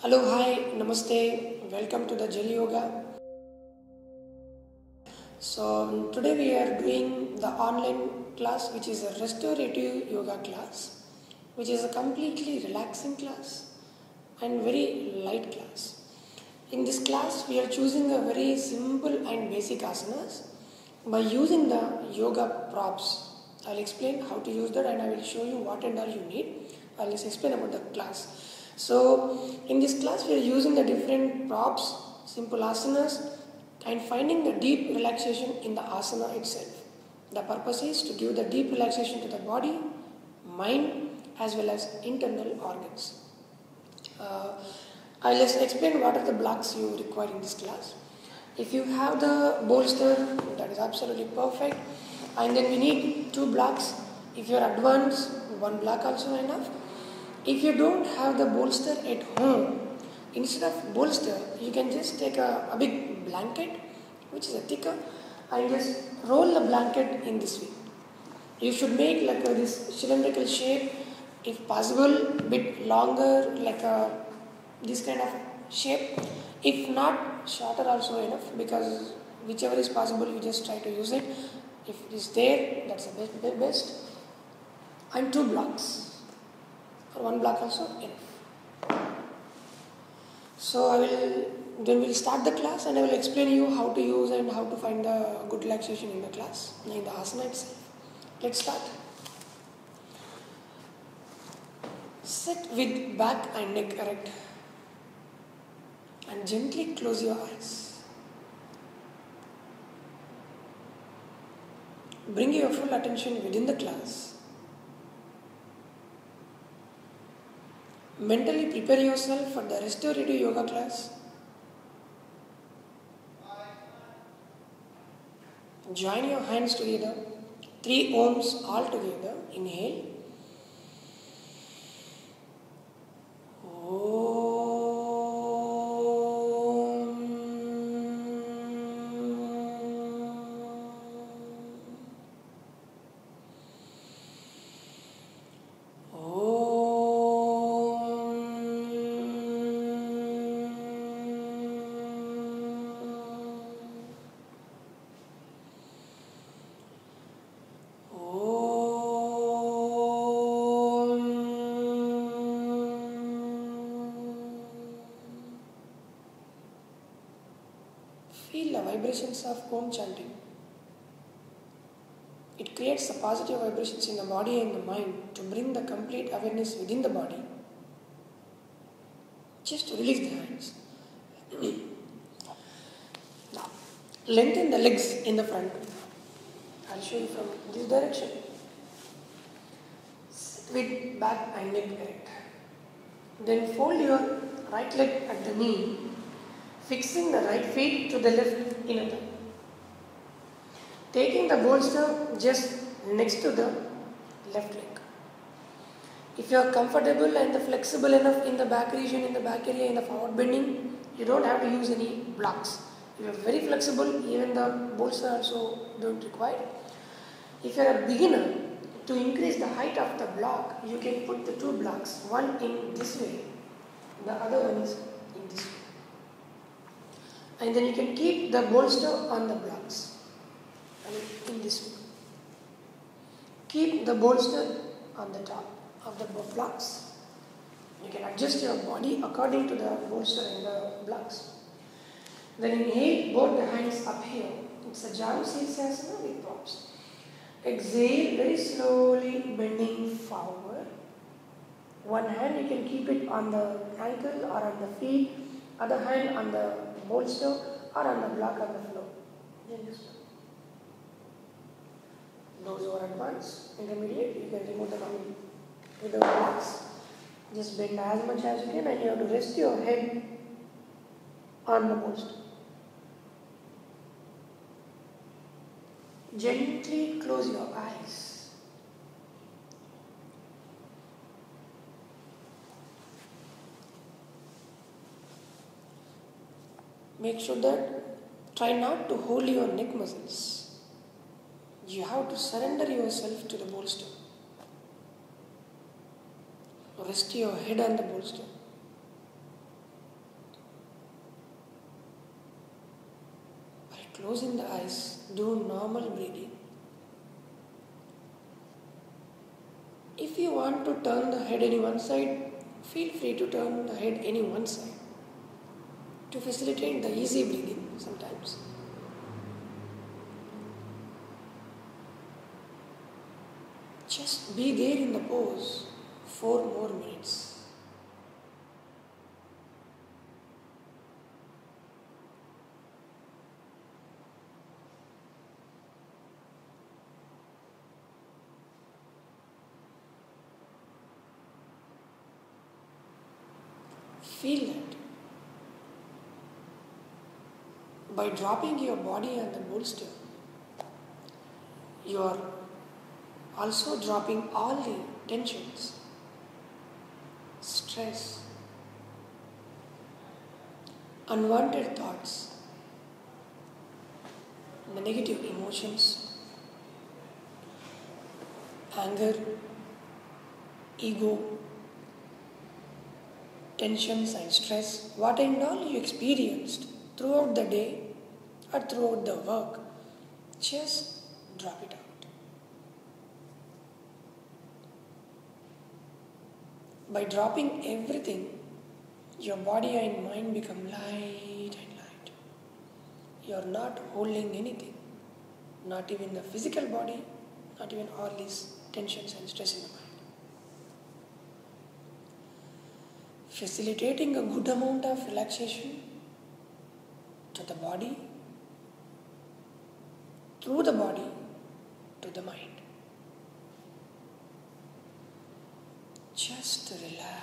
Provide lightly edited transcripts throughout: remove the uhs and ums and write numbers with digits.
Hello, hi, namaste, welcome to the Gel Yoga. So, today we are doing the online class, which is a restorative yoga class, which is a completely relaxing class and very light class. In this class, we are choosing a very simple and basic asanas by using the yoga props. I'll explain how to use that and I will show you what and all you need. I'll just explain about the class. So, in this class, we are using the different props, simple asanas, and finding the deep relaxation in the asana itself. The purpose is to give the deep relaxation to the body, mind, as well as internal organs. Uh, I'll just explain what are the blocks you require in this class. If you have the bolster, that is absolutely perfect. And then we need 2 blocks. If you are advanced, 1 block also enough. If you don't have the bolster at home, instead of bolster, you can just take a big blanket, which is a thicker, and just roll the blanket in this way. You should make like this cylindrical shape, if possible, bit longer, like this kind of shape. If not, shorter also enough, because whichever is possible, you just try to use it. If it is there, that's the best. And 2 blocks. For 1 block also enough. So then we'll start the class and I will explain you how to use and how to find the good relaxation in the class, in the asana itself. Let's start. Sit with back and neck erect and gently close your eyes. Bring your full attention within the class. Mentally prepare yourself for the restorative yoga class. Join your hands together. 3 ohms all together. Inhale. Feel the vibrations of Om chanting. It creates the positive vibrations in the body and the mind to bring the complete awareness within the body. Just release the hands. Now, lengthen the legs in the front. I'll show you from this direction. Sit with back and neck erect. Then fold your right leg at the knee, fixing the right feet to the left inner thigh. Taking the bolster just next to the left leg. If you are comfortable and flexible enough in the back region, in the back area, in the forward bending, you don't have to use any blocks. If you are very flexible, even the bolster also don't require. If you are a beginner, to increase the height of the block, you can put the 2 blocks, one in this way, the other one is in this way. And then you can keep the bolster on the blocks, in this way. Keep the bolster on the top of the blocks. You can adjust your body according to the bolster and the blocks. Then inhale, both the hands up here. It's a Janu Sirsasana with props. Exhale, very slowly bending forward. One hand you can keep it on the ankle or on the feet, other hand on the bolster or on the block on the floor. Then just those who are advanced, intermediate, you can remove the coming with the blocks. Just bend as much as you can and you have to rest your head on the bolster. Gently close your eyes. Make sure that try not to hold your neck muscles. You have to surrender yourself to the bolster. Rest your head on the bolster. closing the eyes, do normal breathing. If you want to turn the head any one side, feel free to turn the head any one side to facilitate the easy breathing sometimes. Just be there in the pose 4 more minutes. Feel that. By dropping your body on the bolster, you are also dropping all the tensions, stress, unwanted thoughts, the negative emotions, anger, ego, tensions and stress, what and all you experienced throughout the day or throughout the work, just drop it out. By dropping everything, your body and mind become light and light. You are not holding anything, not even the physical body, not even all these tensions and stress in the mind. Facilitating a good amount of relaxation to the body, through the body to the mind. Just relax.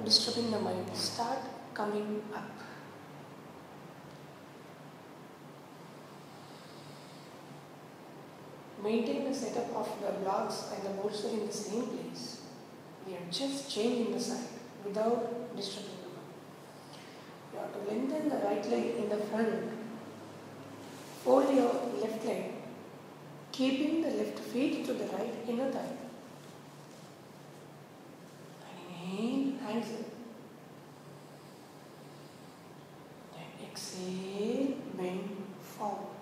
disturbing the mind start coming up. Maintain the setup of the blocks and the bolster in the same place. We are just changing the side without disturbing the mind. You have to lengthen the right leg in the front. Fold your left leg, keeping the left feet to the right inner thigh. Inhale, hands in. Then exhale, bend forward.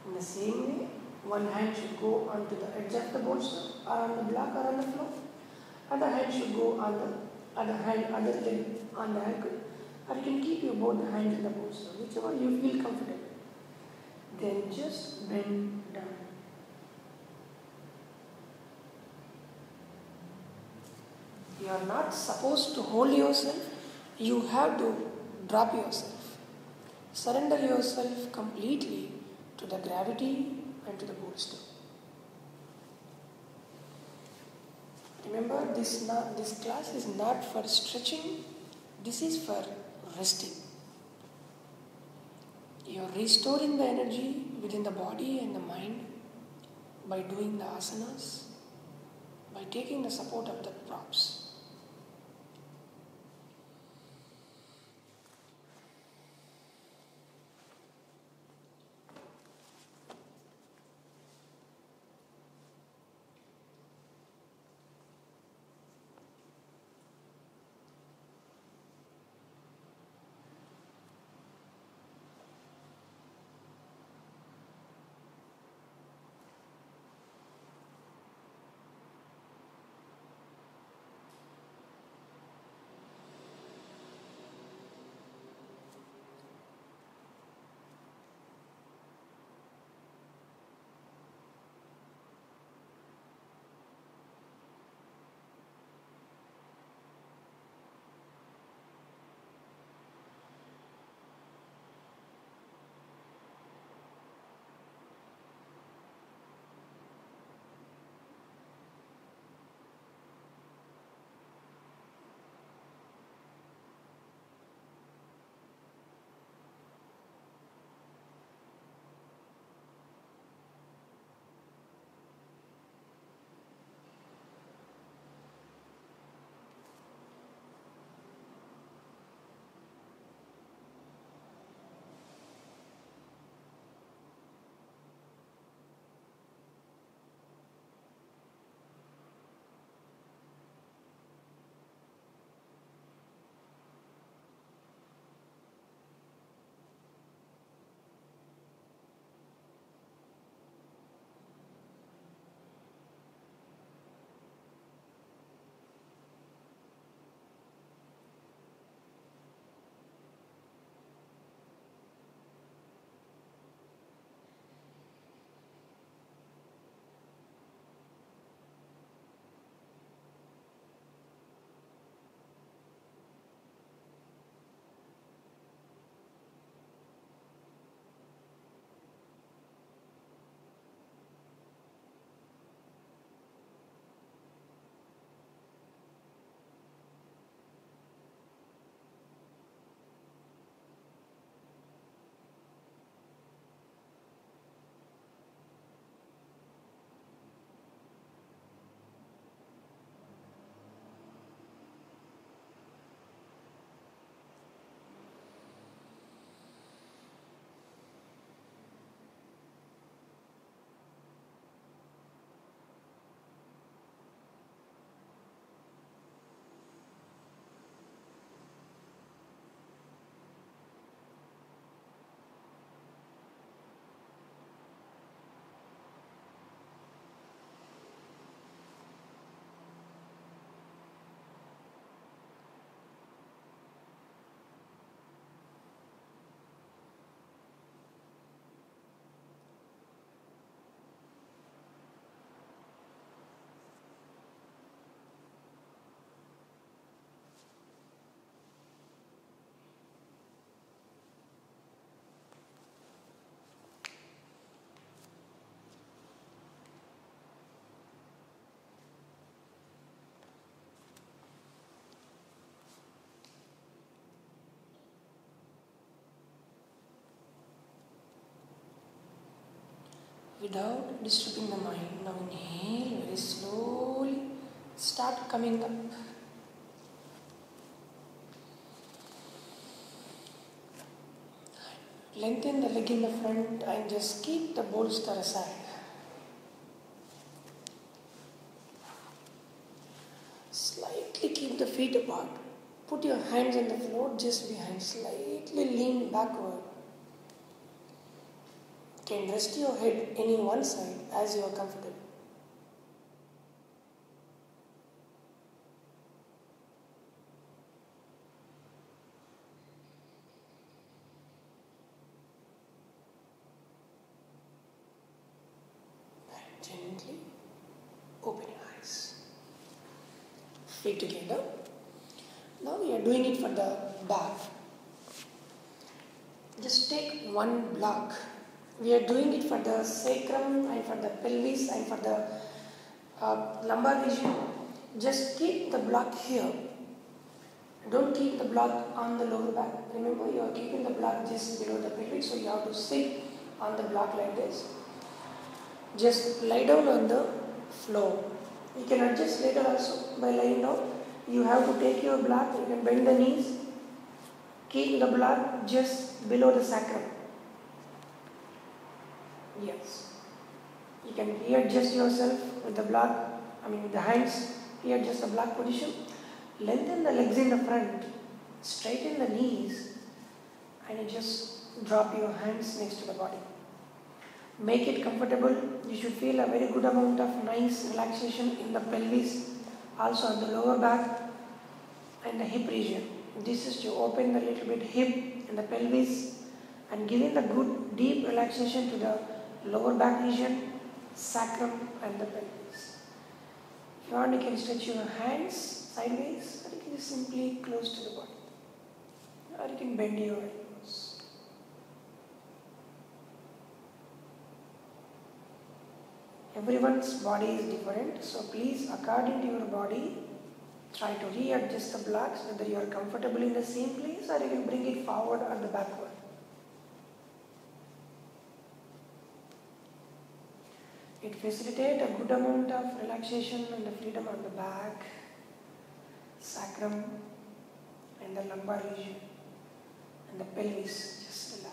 In the same way, one hand should go onto the edge of the bolster or on the block or on the floor. Other hand should go on the other leg on the ankle. Or you can keep your both the hands in the bolster, whichever you feel comfortable. Then just bend down. You are not supposed to hold yourself. You have to drop yourself. Surrender yourself completely to the gravity and to the bolster. Remember, this class is not for stretching. This is for resting. You are restoring the energy within the body and the mind by doing the asanas, by taking the support of the props. without disturbing the mind. Now inhale very slowly, start coming up. Lengthen the leg in the front and just keep the bolster aside. Slightly keep the feet apart. Put your hands on the floor just behind. Slightly lean backward. You can rest your head any one side as you are comfortable. And gently open your eyes. Feet together. Now we are doing it for the back. Just take one block. We are doing it for the sacrum and for the pelvis and for the lumbar region. Just keep the block here. Don't keep the block on the lower back. Remember, you are keeping the block just below the pelvis, so you have to sit on the block like this. Just lie down on the floor. You can adjust later also by lying down. You have to take your block, you can bend the knees, keep the block just below the sacrum. Yes. You can readjust yourself with the block, with the hands, readjust the block position. Lengthen the legs in the front, straighten the knees, and you just drop your hands next to the body. Make it comfortable. You should feel a very good amount of nice relaxation in the pelvis, also on the lower back and the hip region. This is to open the little bit hip and the pelvis and giving the good deep relaxation to the lower back region, sacrum and the pelvis. If you want, you can stretch your hands sideways, or you can just simply close to the body, or you can bend your elbows. Everyone's body is different, so please, according to your body, try to readjust the blocks, whether you are comfortable in the same place or you can bring it forward or the backward. It facilitates a good amount of relaxation and the freedom on the back, sacrum and the lumbar region and the pelvis. Just relax.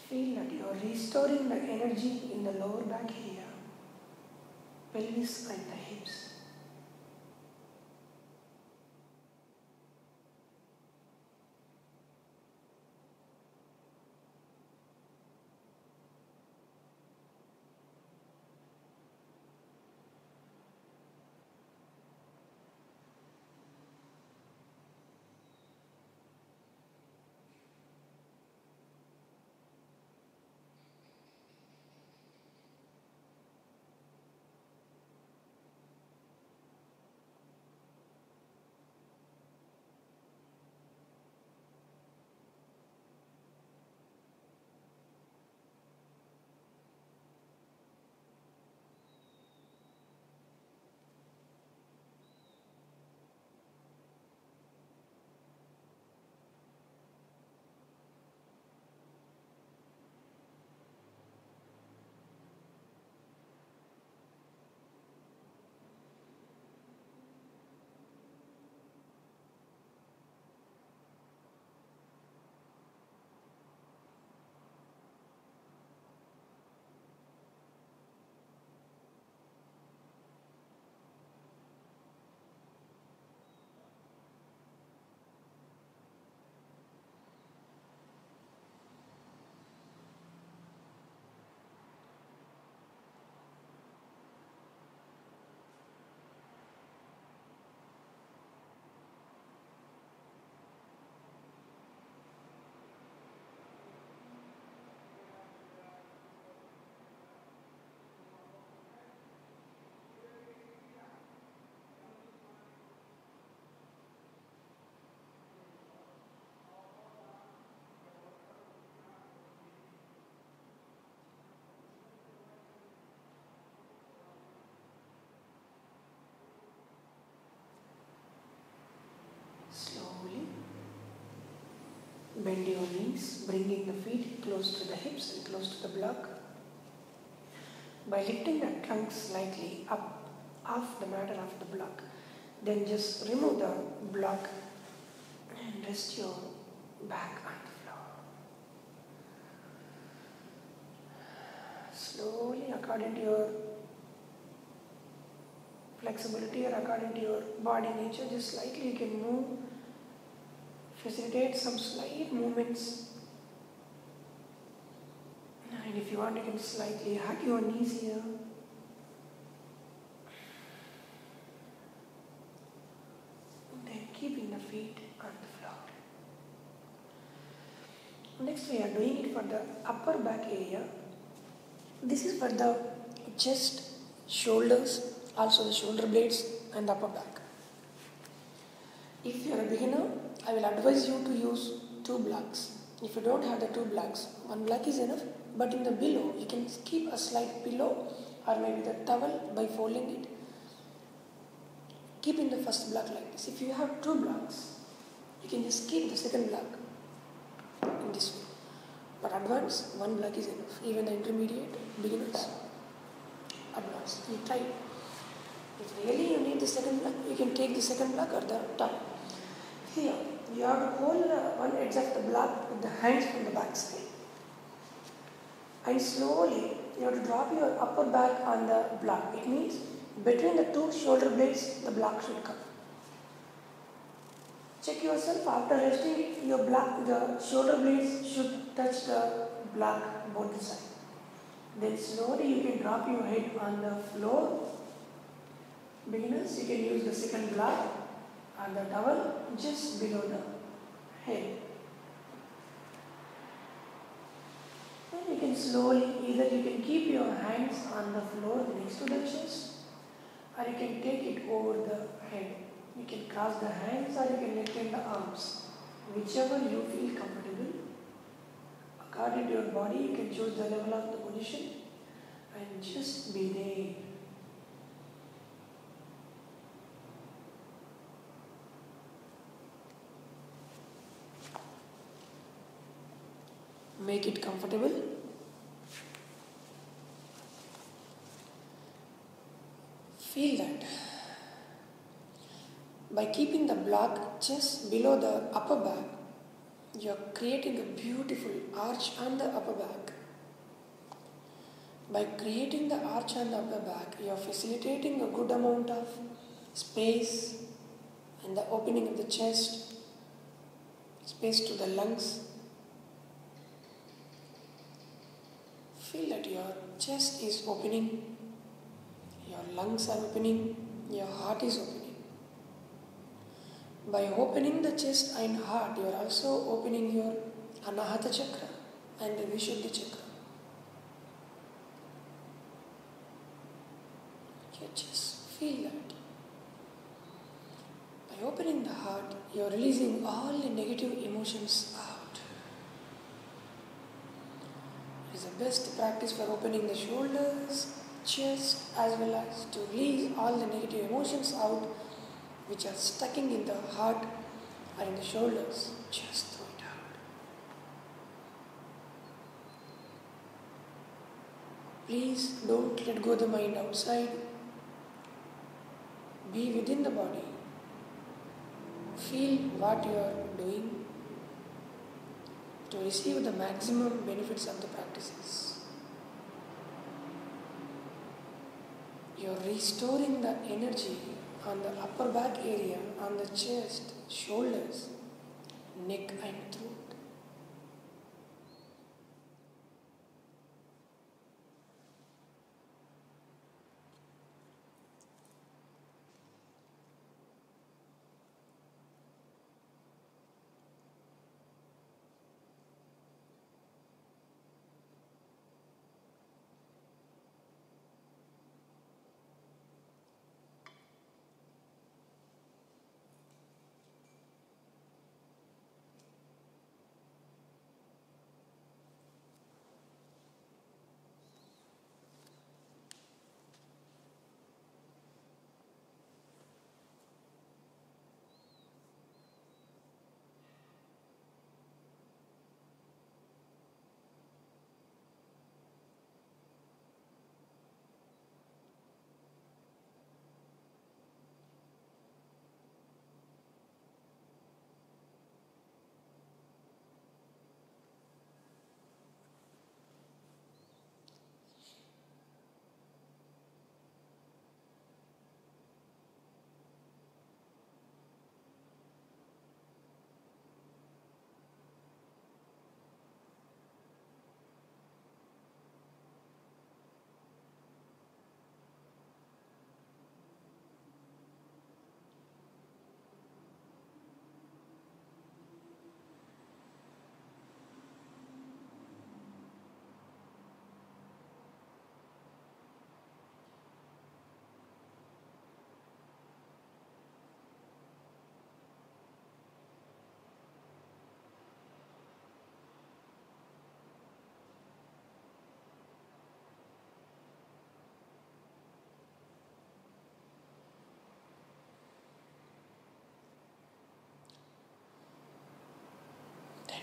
Feel that you are restoring the energy in the lower back here, pelvis and the hips. Bend your knees, bringing the feet close to the hips and close to the block. By lifting the trunk slightly up off the matter of the block, then just remove the block and rest your back on the floor. Slowly, according to your flexibility or according to your body nature, just slightly you can move, facilitate some slight movements. And if you want, you can slightly hug your knees here. And then keeping the feet on the floor. Next, we are doing it for the upper back area. This is for the chest, shoulders, also the shoulder blades and the upper back. If you are a beginner, I will advise you to use 2 blocks. If you don't have the 2 blocks, 1 block is enough, but in the below, you can keep a slight pillow or maybe the towel by folding it. Keep in the first block like this. If you have 2 blocks, you can just keep the second block in this way. But advanced, 1 block is enough. Even the intermediate, beginners, advanced. You try. If really you need the second block, you can take the second block or the top. Here, you have to hold one edge of the block with the hands from the back side. And slowly, you have to drop your upper back on the block. It means between the 2 shoulder blades, the block should come. Check yourself after resting it, your block, the shoulder blades should touch the block both sides. Then slowly you can drop your head on the floor. Beginners, you can use the second block and the towel just below the head. Then you can slowly, either you can keep your hands on the floor next to the chest, or you can take it over the head. You can cross the hands or you can lengthen the arms, whichever you feel comfortable. According to your body, you can choose the level of the position and just be there. Make it comfortable. Feel that. By keeping the block just below the upper back, you are creating a beautiful arch on the upper back. By creating the arch on the upper back, you are facilitating a good amount of space and the opening of the chest, space to the lungs. Feel that your chest is opening, your lungs are opening, your heart is opening. By opening the chest and heart, you are also opening your Anahata chakra and the Vishuddhi chakra. You just feel that. By opening the heart, you are releasing all the negative emotions out. It is the best practice for opening the shoulders, chest, as well as to release all the negative emotions out which are stucking in the heart or in the shoulders. Just throw it out. Please don't let go the mind outside. Be within the body. Feel what you are doing to receive the maximum benefits of the practices. You are restoring the energy on the upper back area, on the chest, shoulders, neck and throat.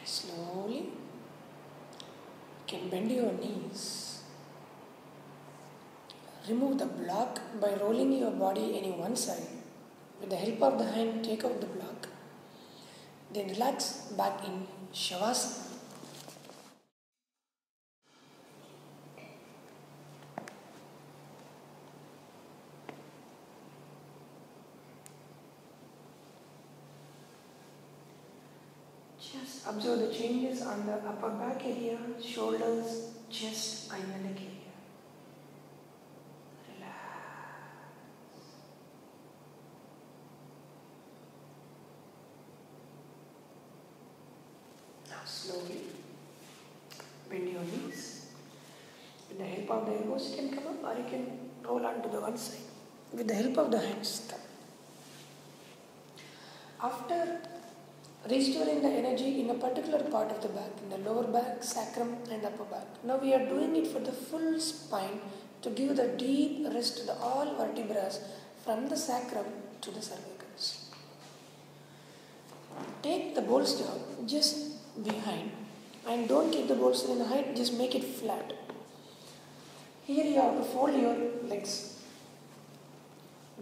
Slowly, you can bend your knees. Remove the block by rolling your body any one side. With the help of the hand, take out the block. Then relax back in Shavasana. Just observe the changes on the upper back area, shoulders, chest and the neck area. Relax. Now slowly bend your knees. With the help of the elbows you can come up or you can roll onto the one side. With the help of the hands, come. After restoring the energy in a particular part of the back, in the lower back, sacrum and upper back. Now we are doing it for the full spine to give the deep rest to the all vertebrae from the sacrum to the cervicals. Take the bolster just behind and don't keep the bolster in the height, just make it flat. Here you have to fold your legs,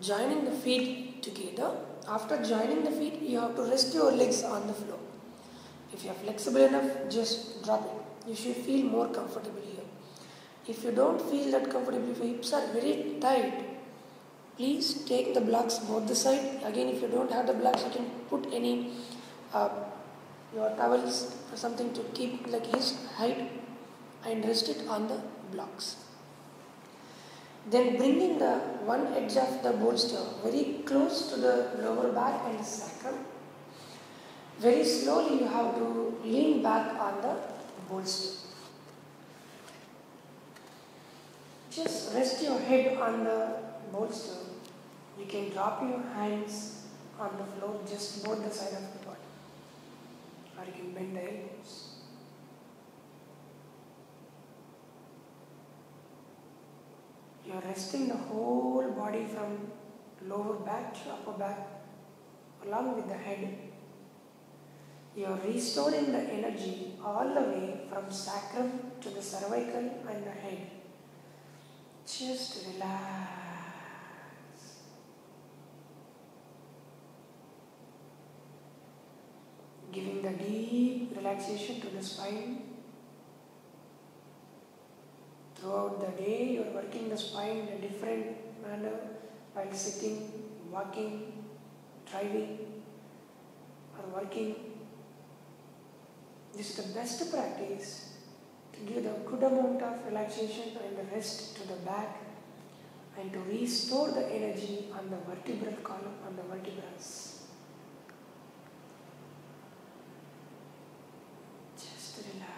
joining the feet together. After joining the feet, you have to rest your legs on the floor. If you are flexible enough, just drop it. You should feel more comfortable here. If you don't feel that comfortable, if your hips are very tight, please take the blocks both the side. Again, if you don't have the blocks, you can put any your towels or something to keep like his height and rest it on the blocks. Then bringing the one edge of the bolster very close to the lower back and the sacrum. Very slowly you have to lean back on the bolster. Just rest your head on the bolster. You can drop your hands on the floor, just both the side of the body. Or you can bend the elbows. You are resting the whole body from lower back to upper back along with the head. You are restoring the energy all the way from sacrum to the cervical and the head. Just relax. Giving the deep relaxation to the spine. Throughout the day, you are working the spine in a different manner while sitting, walking, driving, or working. This is the best practice to give the good amount of relaxation and the rest to the back and to restore the energy on the vertebral column, on the vertebrae. Just relax.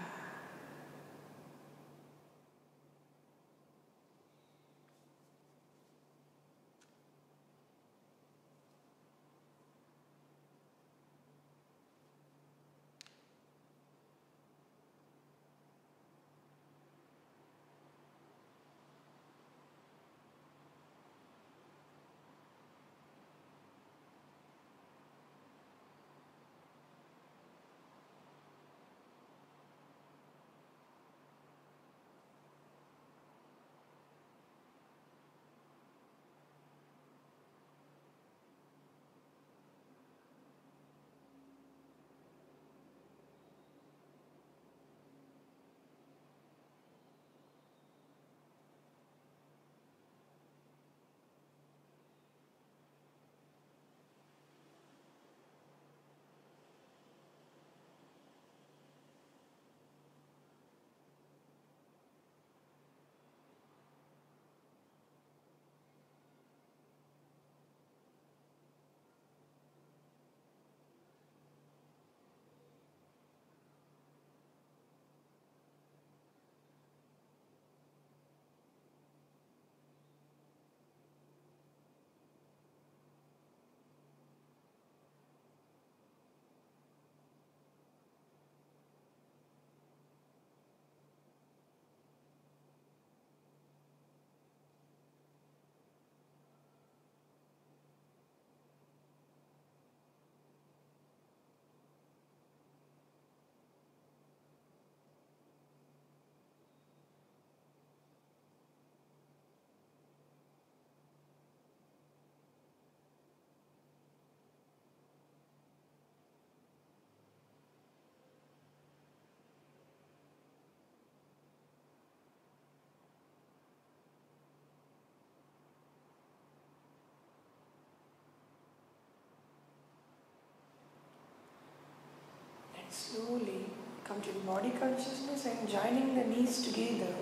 come to body consciousness and joining the knees together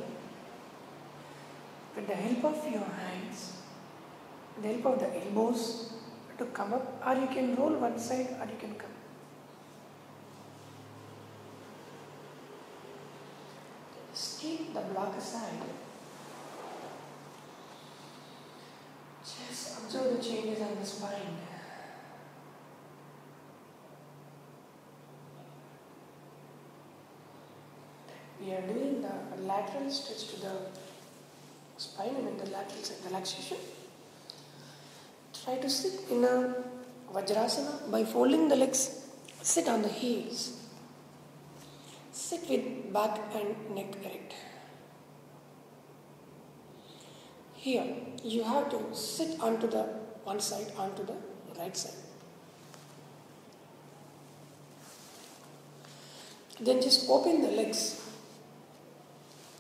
with the help of your hands, with the help of the elbows to come up, or you can roll one side or you can come. Just keep the block aside. Just observe the changes on the spine. We are doing the lateral stretch to the spine and the lateral side relaxation. Try to sit in a Vajrasana by folding the legs. Sit on the heels. Sit with back and neck erect. Here, you have to sit onto the one side, onto the right side. Then just open the legs.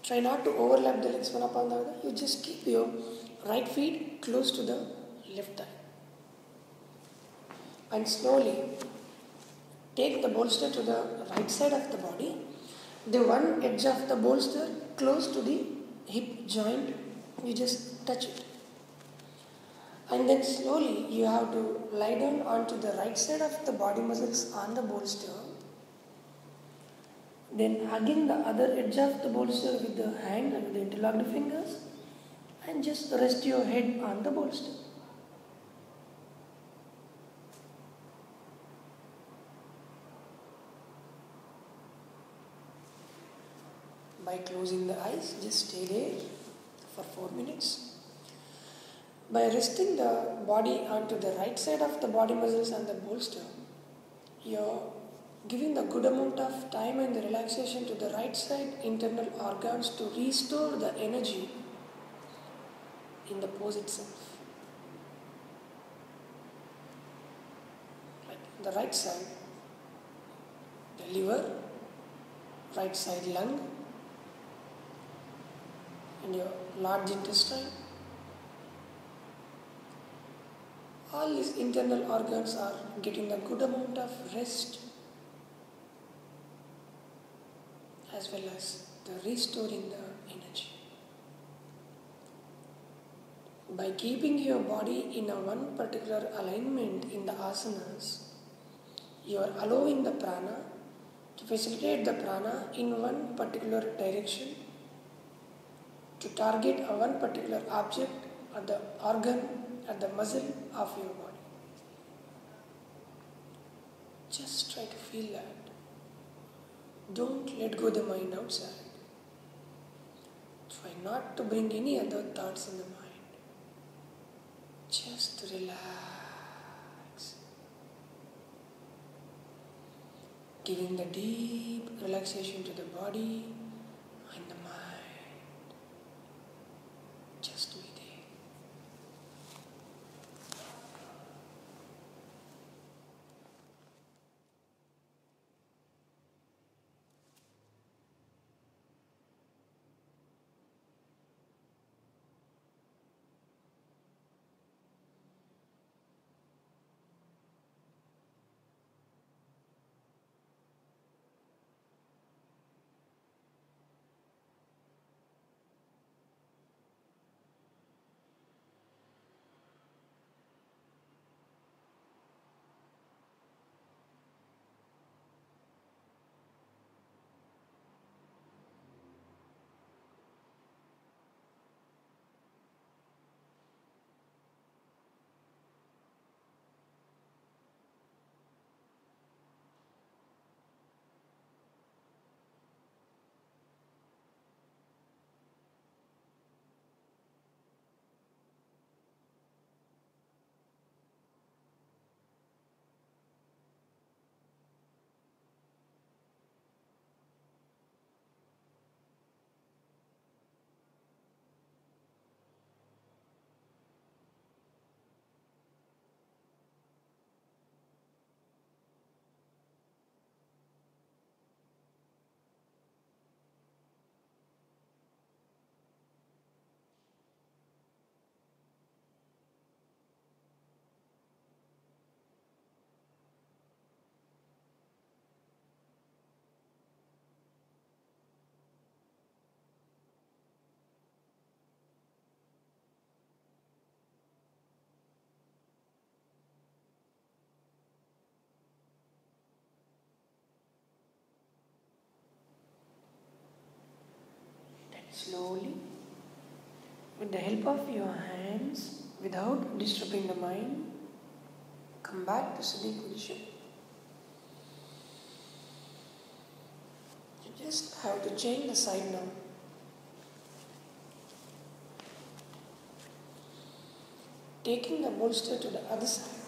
Try not to overlap the legs one upon the other. You just keep your right feet close to the left thigh. And slowly take the bolster to the right side of the body. The one edge of the bolster close to the hip joint. You just touch it. And then slowly you have to lie down onto the right side of the body muscles on the bolster. Then hugging the other edge of the bolster with the hand and with the interlocked fingers, and just rest your head on the bolster. By closing the eyes, just stay there for 4 minutes. By resting the body onto the right side of the body muscles and the bolster, you're giving the good amount of time and the relaxation to the right side internal organs to restore the energy in the pose itself. Like the right side, the liver, right side lung, and your large intestine. All these internal organs are getting a good amount of rest, as well as the restoring the energy. By keeping your body in a one particular alignment in the asanas, you are allowing the prana to facilitate the prana in one particular direction to target a one particular object or the organ or the muscle of your body. Just try to feel that. Don't let go the mind outside. Try not to bring any other thoughts in the mind. Just relax. Giving the deep relaxation to the body and the mind. Just be there. slowly, with the help of your hands, without disturbing the mind, come back to sitting position. You just have to change the side now. Taking the bolster to the other side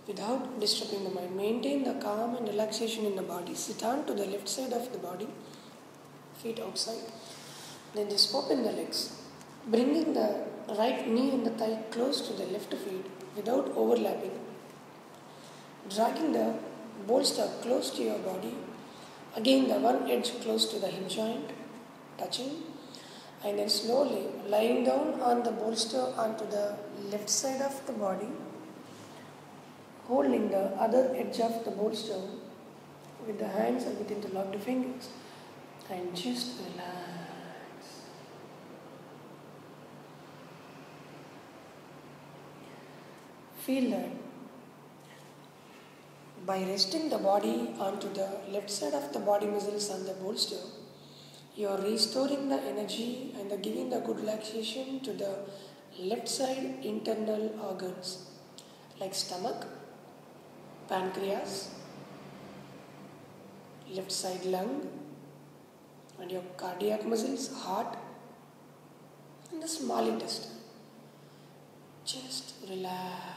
without disturbing the mind. Maintain the calm and relaxation in the body. Sit on to the left side of the body, feet outside. Then just open the legs, bringing the right knee and the thigh close to the left feet without overlapping. Dragging the bolster close to your body. Again the one edge close to the hip joint, touching. And then slowly lying down on the bolster onto the left side of the body, holding the other edge of the bolster with the hands and with interlocked fingers, and just relax. Feel that by resting the body onto the left side of the body muscles on the bolster, you are restoring the energy and giving the good relaxation to the left side internal organs like stomach, pancreas, left side lung, and your cardiac muscles, heart, and the small intestine. Just relax.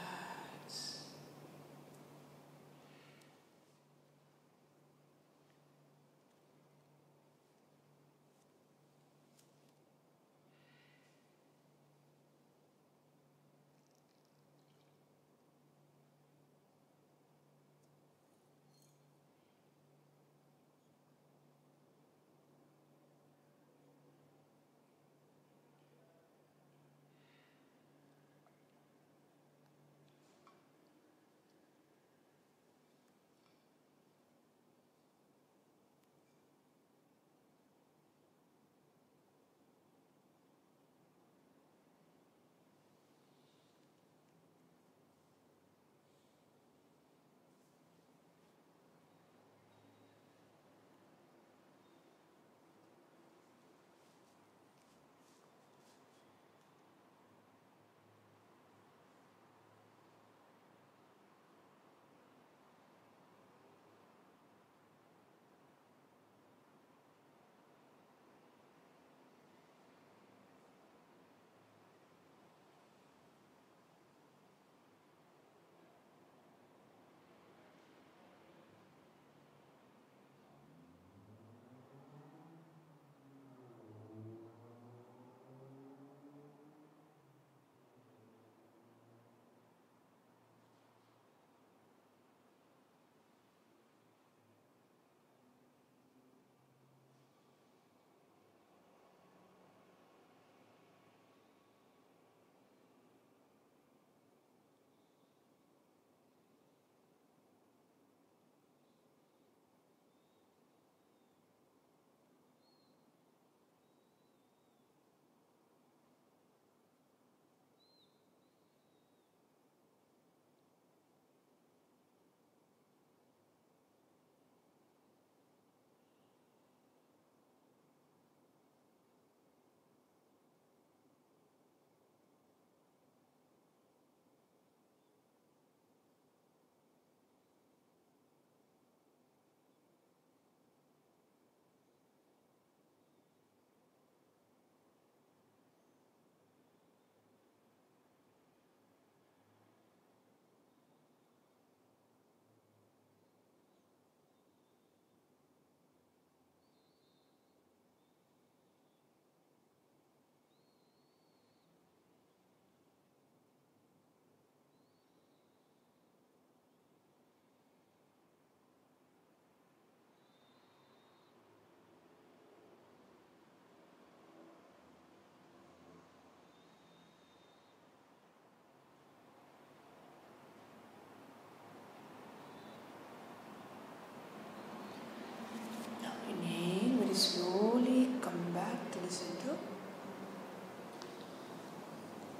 Slowly come back to the center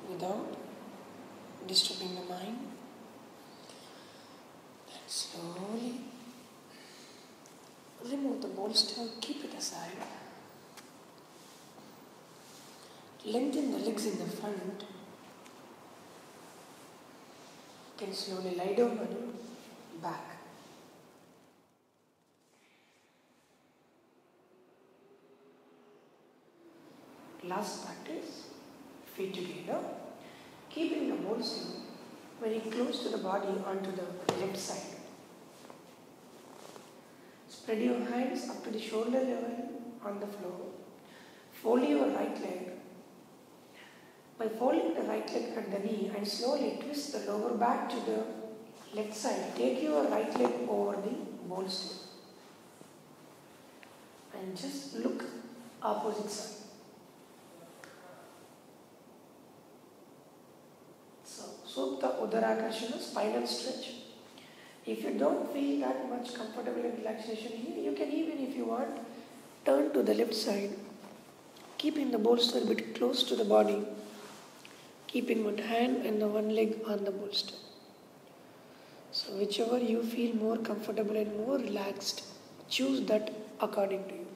without disturbing the mind. Then slowly remove the bolster, keep it aside. Lengthen the legs in the front. You can slowly lie down on your back. Last practice, feet together, keeping the bolster very close to the body onto the left side. Spread your hands up to the shoulder level on the floor. Fold your right leg. By folding the right leg at the knee and slowly twist the lower back to the left side, take your right leg over the bolster and just look opposite side. So, Supta Uddara spinal stretch. If you don't feel that much comfortable in relaxation here, you can even, if you want, turn to the left side, keeping the bolster a bit close to the body, keeping one hand and the one leg on the bolster. So whichever you feel more comfortable and more relaxed, choose that according to you.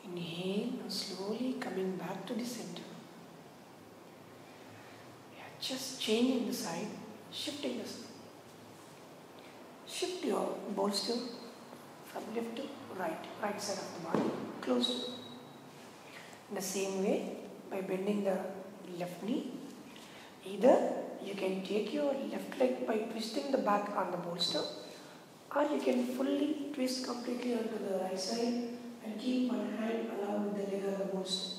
Inhale, now slowly coming back to the center. Just changing the side, shifting the side. Shift your bolster from left to right side of the body, close to. In the same way, by bending the left knee, either you can take your left leg by twisting the back on the bolster, or you can fully twist completely onto the right side and keep one hand along with the leg on the bolster.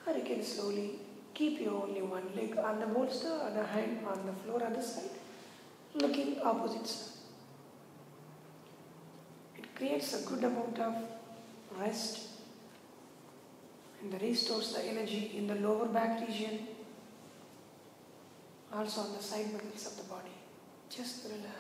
Or you can slowly keep your only one leg on the bolster, other hand on the floor other side, looking opposite side. It creates a good amount of rest and restores the energy in the lower back region, also on the side muscles of the body. Just relax.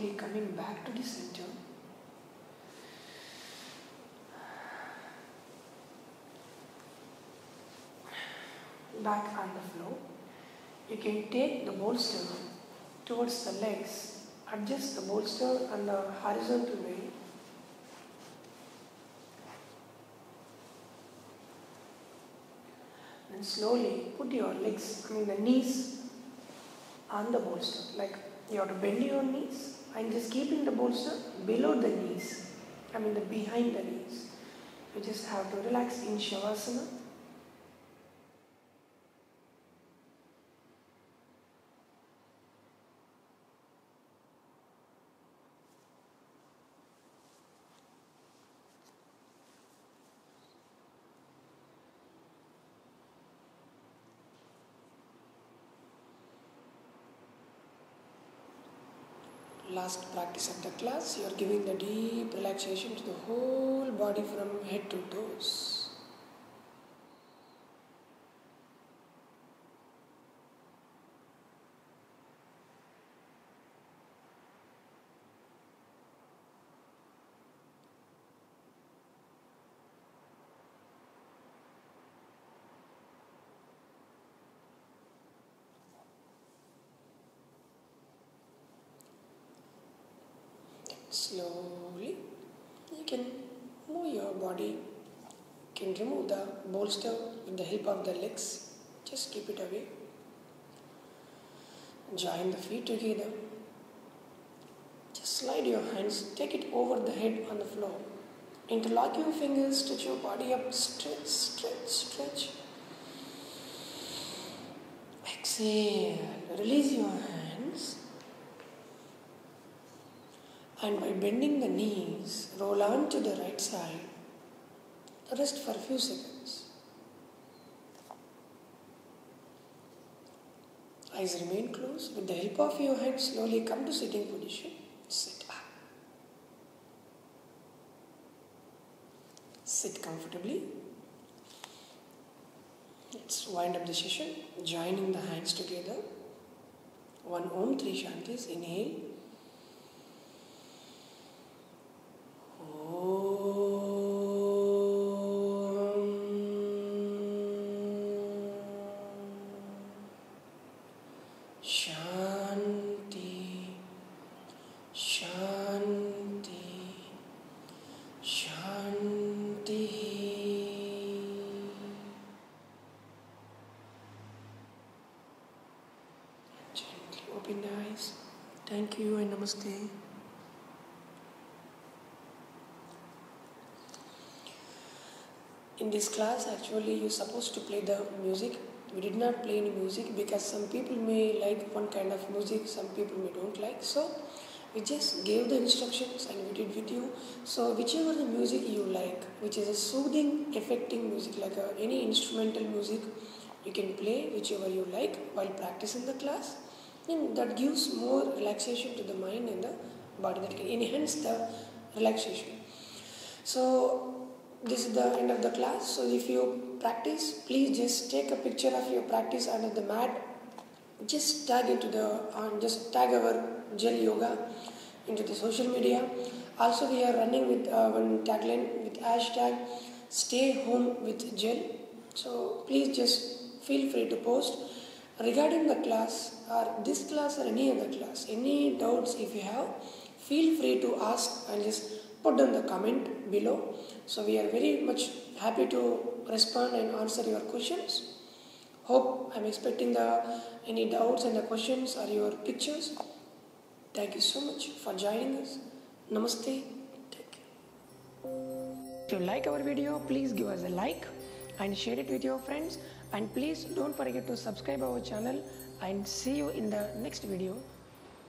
slowly coming back to the center. Back on the floor. You can take the bolster towards the legs. Adjust the bolster on the horizontal way. And slowly put your legs, the knees on the bolster. Like you have to bend your knees and just keeping the bolster below the knees. The behind the knees. You just have to relax in Shavasana. Last practice of the class, you are giving the deep relaxation to the whole body from head to toes. Slowly, you can move your body. You can remove the bolster with the help of the legs. Just keep it away. Join the feet together. Just slide your hands. Take it over the head on the floor. Interlock your fingers. Stretch your body up. Stretch, stretch, stretch. Exhale. Release your hands. And by bending the knees, roll on to the right side. Rest for a few seconds. Eyes remain closed. With the help of your head, slowly come to sitting position. Sit up. Sit comfortably. Let's wind up the session. Joining the hands together. 1 Om 3 Shantis. Inhale. Shanti, Shanti, Shanti. Gently open the eyes. Thank you and namaste. In this class, actually, you're supposed to play the music. We did not play any music because some people may like one kind of music, some people may don't like. So we just gave the instructions and we did with you. So whichever the music you like, which is a soothing, affecting music, like any instrumental music, you can play whichever you like while practicing the class. And that gives more relaxation to the mind and the body. That can enhance the relaxation. So this is the end of the class. So if you practice, please just take a picture of your practice under the mat. Just tag our Gel Yoga into the social media. Also, we are running with one tagline with hashtag Stay Home with Gel. So please just feel free to post regarding the class or this class or any other class. Any doubts if you have, feel free to ask and just put down the comment below. So we are very much happy to respond and answer your questions. Hope I'm expecting any doubts and the questions or your pictures. Thank you so much for joining us. Namaste. Thank you. If you like our video, please give us a like and share it with your friends. And please don't forget to subscribe our channel and see you in the next video.